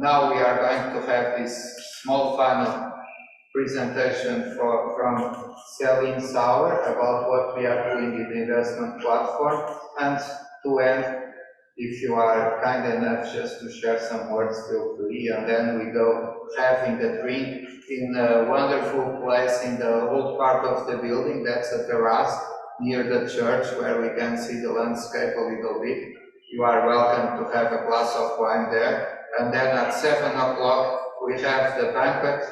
now we are going to have this small final presentation from Celine Sauer about what we are doing in the investment platform, and to end, if you are kind enough just to share some words, feel free, and then we go having a drink in a wonderful place in the old part of the building. That's a terrace near the church where we can see the landscape a little bit. You are welcome to have a glass of wine there. And then at 7 o'clock we have the banquet,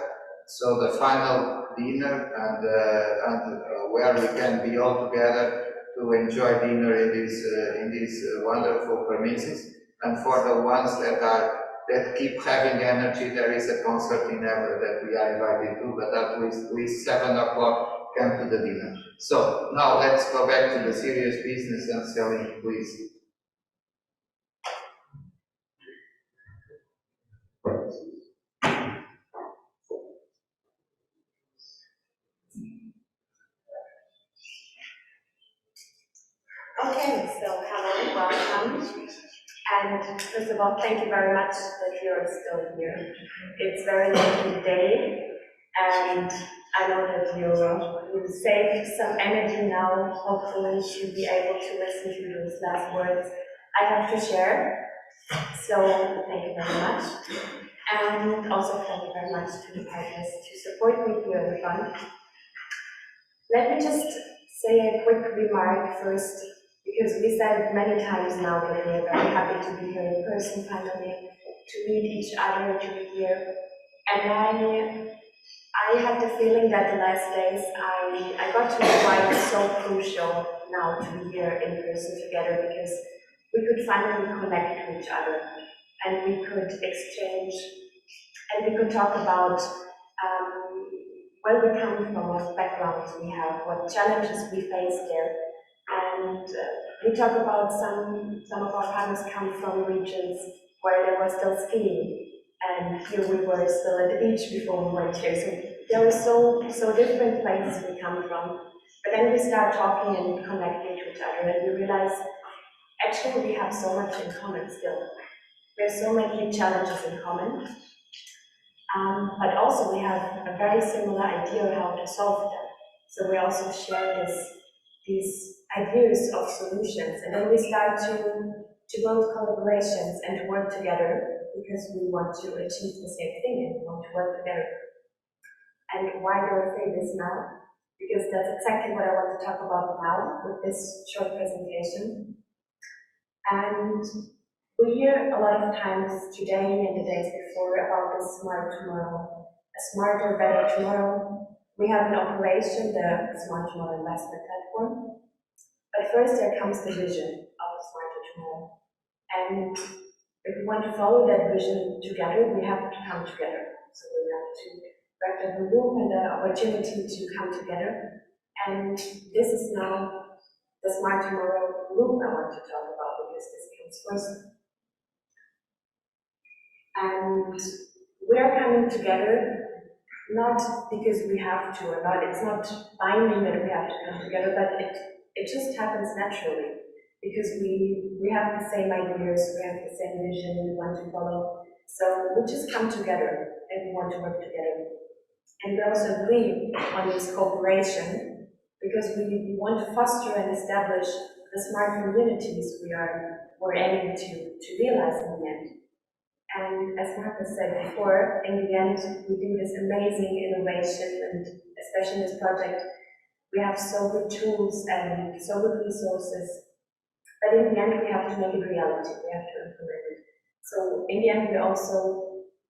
so the final dinner, and where we can be all together to enjoy dinner in these wonderful premises. And for the ones that keep having energy, there is a concert in Ever that we are invited to, but at least 7 o'clock come to the dinner. So now let's go back to the serious business and Celine, please. Okay, so hello, welcome. And first of all, thank you very much that you're still here. It's very late in the day, and I know that you saved some energy now, hopefully to be able to listen to those last words I have to share. So thank you very much. And also thank you very much to the partners to support me here in the fund. Let me just say a quick remark first, because we said many times now that we are very happy to be here in person finally, to meet each other, to be here. And I had the feeling that the last days I got to find it so crucial now to be here in person together, because we could finally connect to each other and we could exchange and we could talk about where we come from, what backgrounds we have, what challenges we face there. And we talk about some of our partners come from regions where there was still skiing, and here we were still at the beach before we went here. So there were so different places we come from. But then we start talking and connecting to each other, and we realize actually we have so much in common still. There's so many challenges in common, but also we have a very similar idea of how to solve them. So we also share these ideas of solutions, and then we start to build collaborations and to work together because we want to achieve the same thing and we want to work together. And why do I say this now? Because that's exactly what I want to talk about now with this short presentation. And we hear a lot of times today and the days before about the smart tomorrow, a smarter, better tomorrow. We have an operation, the Smart Tomorrow Investment Platform. But first there comes the vision of a smarter tomorrow. And if we want to follow that vision together, we have to come together. So we have to have the room and the opportunity to come together. And this is now the Smart Tomorrow room I want to talk about, because this comes first. And we are coming together not because we have to or not, it's not binding that we have to come together, but it just happens naturally, because we have the same ideas, we have the same vision we want to follow. So we just come together and we want to work together. And we also agree on this cooperation because we want to foster and establish the smart communities we're aiming to realize in the end. And as Martha said before, in the end, we do this amazing innovation, and especially in this project, we have so good tools and so good resources. But in the end, we have to make it reality. We have to implement it. So in the end,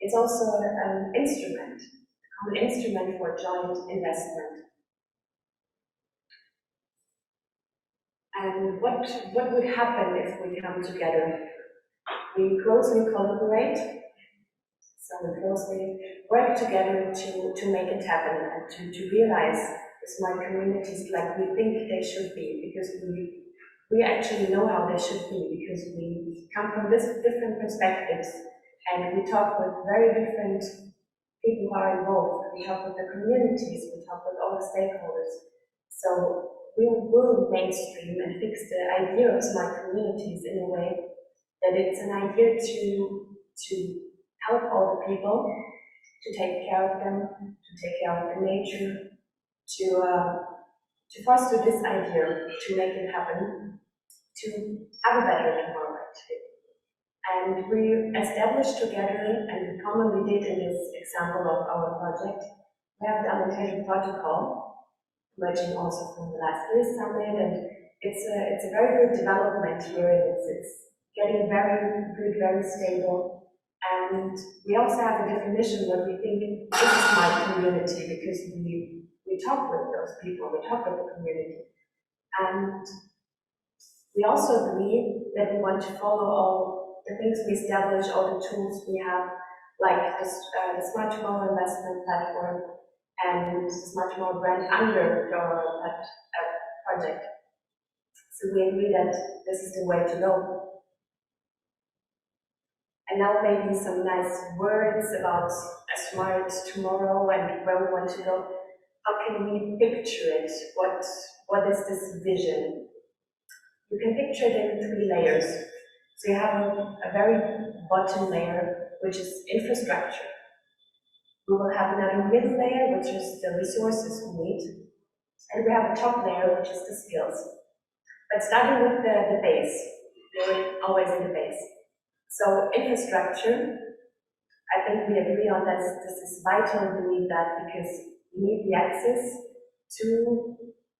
it's also an instrument, a common instrument for joint investment. And what would happen if we come together? We closely collaborate, so we closely work together to make it happen and to realize the smart communities like we think they should be, because we actually know how they should be, because we come from different perspectives and we talk with very different people who are involved. We talk with the communities, we talk with all the stakeholders. So we will mainstream and fix the idea of smart communities in a way that it's an idea to help all the people, to take care of them, to take care of the nature, to foster this idea, to make it happen, to have a better tomorrow, actually. And we established together, and we commonly did in this example of our project, we have the Alimentation Protocol, emerging also from the last year's summit, and it's a very good development here. It's getting very good, very stable. And we also have a definition what we think this is my community, because we talk with those people, we talk with the community. And we also agree that we want to follow all the things we establish, all the tools we have, like the Smart Tomorrow investment platform and Smart Tomorrow brand under the project. So we agree that this is the way to go. And now maybe some nice words about a smart tomorrow and where we want to go. How can we picture it? What is this vision? You can picture it in 3 layers. So you have a very bottom layer, which is infrastructure. We will have another middle layer, which is the resources we need. And we have a top layer, which is the skills. But starting with the base, we're always in the base. So infrastructure, I think we agree on that this is vital. We need that because we need the access to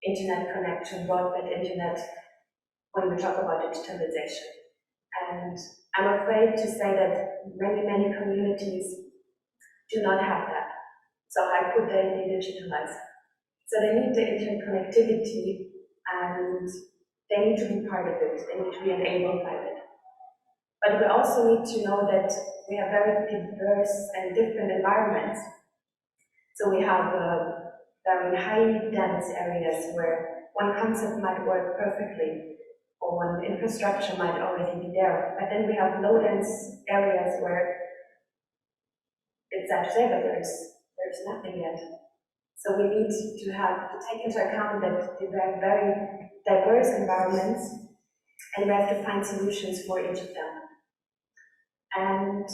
internet connection, broadband internet, when we talk about digitalization. And I'm afraid to say that many communities do not have that. So how could they be digitalized? So they need the interconnectivity, and they need to be part of it. They need to be enabled by it. But we also need to know that we have very diverse and different environments. So we have very high dense areas where one concept might work perfectly, or one infrastructure might already be there. But then we have low dense areas where it's sad to say, but there's nothing yet. So we need to take into account that we have very diverse environments, and we have to find solutions for each of them. And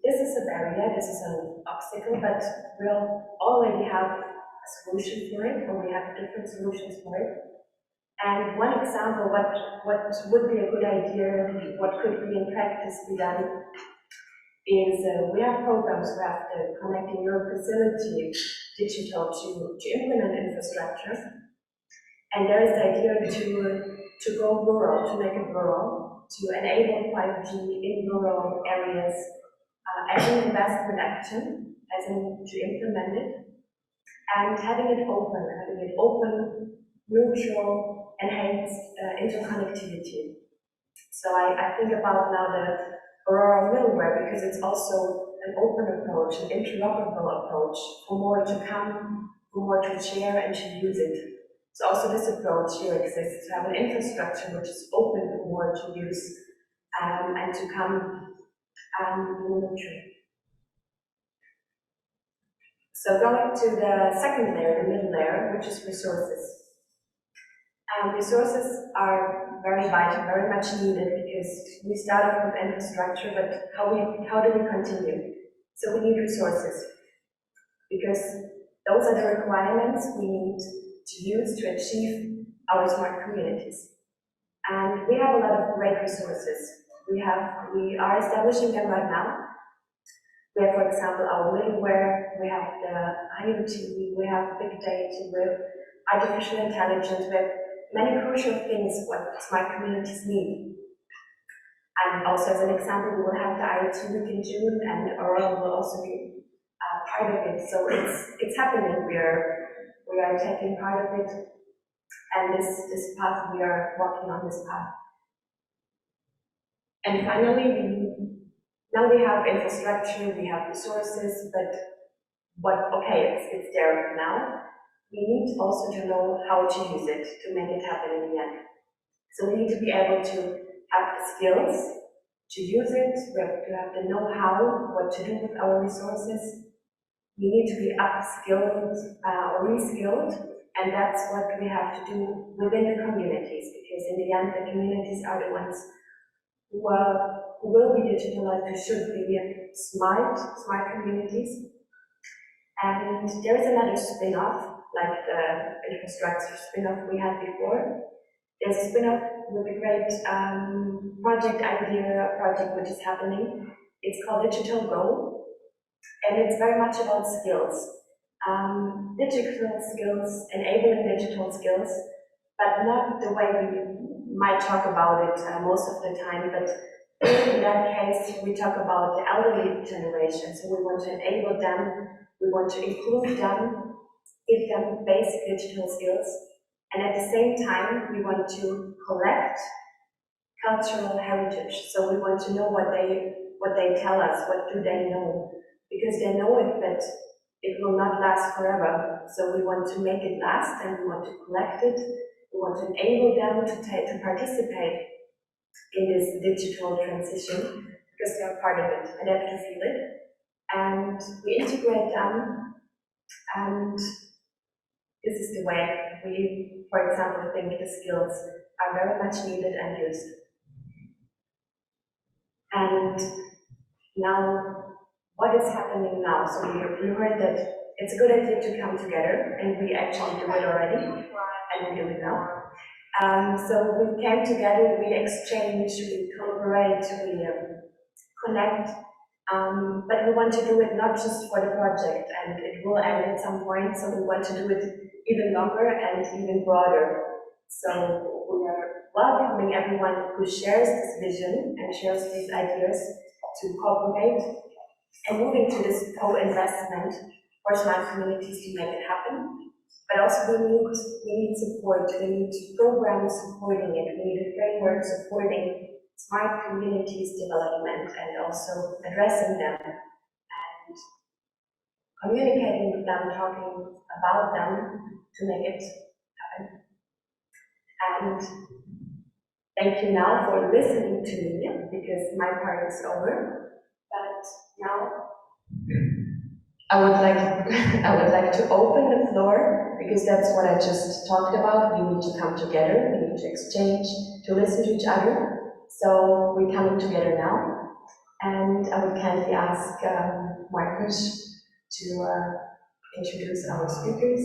this is a barrier, this is an obstacle, but we'll already have a solution for it, or we have different solutions for it. And one example, what would be a good idea, what could be in practice be done, is we have programs, we have the Connecting Your Facility digital to implement infrastructure. And there is the idea to go rural, to make it rural, to enable 5G in rural areas as an investment action, as in to implement it, and having it open, neutral, enhanced interconnectivity. So I think about now the Aurora middleware, because it's also an open approach, an interoperable approach, for more to come, for more to share and to use it. So also this approach here exists, to have an infrastructure which is open for more to use and to come neutral. So going to the second layer, the middle layer, which is resources. Resources are very vital, very much needed, because we start off with infrastructure, but how do we continue? So we need resources, because those are the requirements we need to use to achieve our smart communities. And we have a lot of great resources. We are establishing them right now. We have, for example, our middleware, we have the IoT, we have big data, we have artificial intelligence, we have many crucial things what smart communities need. And also, as an example, we will have the IoT week in June, and Aurora will also be part of it. So it's happening. We are taking part of it, and this path, we are walking on this path. And finally, now we have infrastructure, we have resources, but it's there now. We need also to know how to use it to make it happen in the end. So we need to be able to have the skills to use it, we have to have the know-how, what to do with our resources. We need to be upskilled or reskilled, and that's what we have to do within the communities, because in the end, the communities are the ones who will be digitalized, who should be smart communities. And there is another spin-off, like the infrastructure spin-off we had before. There's a spin-off with a great project idea, project which is happening. It's called Digital Go, and it's very much about skills. Digital skills, enabling digital skills, but not the way we might talk about it most of the time, but in that case, we talk about the elderly generation, so we want to enable them, we want to include them, give them basic digital skills, and at the same time, we want to collect cultural heritage. So we want to know what they tell us, what do they know, because they know it, but it will not last forever. So we want to make it last, and we want to collect it. We want to enable them to participate in this digital transition because they are part of it and they have to feel it. And we integrate them, and this is the way we, for example, think the skills are very much needed and used. And now, what is happening now? So you heard that it's a good idea to come together, and we actually do it already, and we do it now. So we came together, we exchange, we collaborate, we connect, but we want to do it not just for the project, and it will end at some point, so we want to do it even longer and even broader. So we are welcoming everyone who shares this vision and shares these ideas to cooperate and moving to this co-investment for smart communities to make it happen. But also we need support, we need programs supporting it, we need a framework supporting smart communities development and also addressing them and communicating with them, talking about them to make it happen. And thank you now for listening to me, because my part is over, but now I would like to open the floor, because that's what I just talked about. We need to come together, we need to exchange, to listen to each other. So we're coming together now, and I would kindly ask Marcus to introduce our speakers.